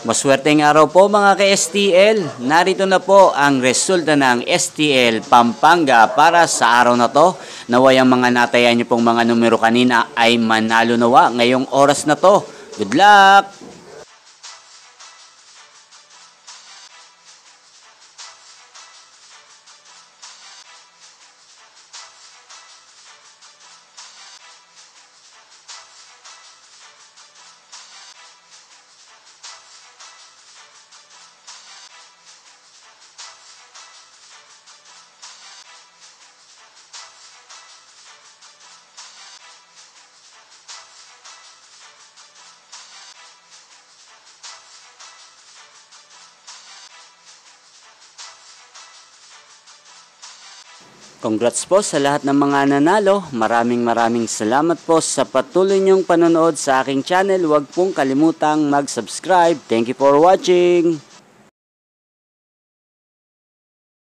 Maswerteng araw po mga ka-STL. Narito na po ang resulta ng STL Pampanga para sa araw na to. Naway ang mga natayan niyo pong mga numero kanina ay manalo nawa ngayong oras na to. Good luck! Congrats po sa lahat ng mga nanalo. Maraming salamat po sa patuloy niyong panonood sa aking channel. Huwag pong kalimutang mag-subscribe. Thank you for watching.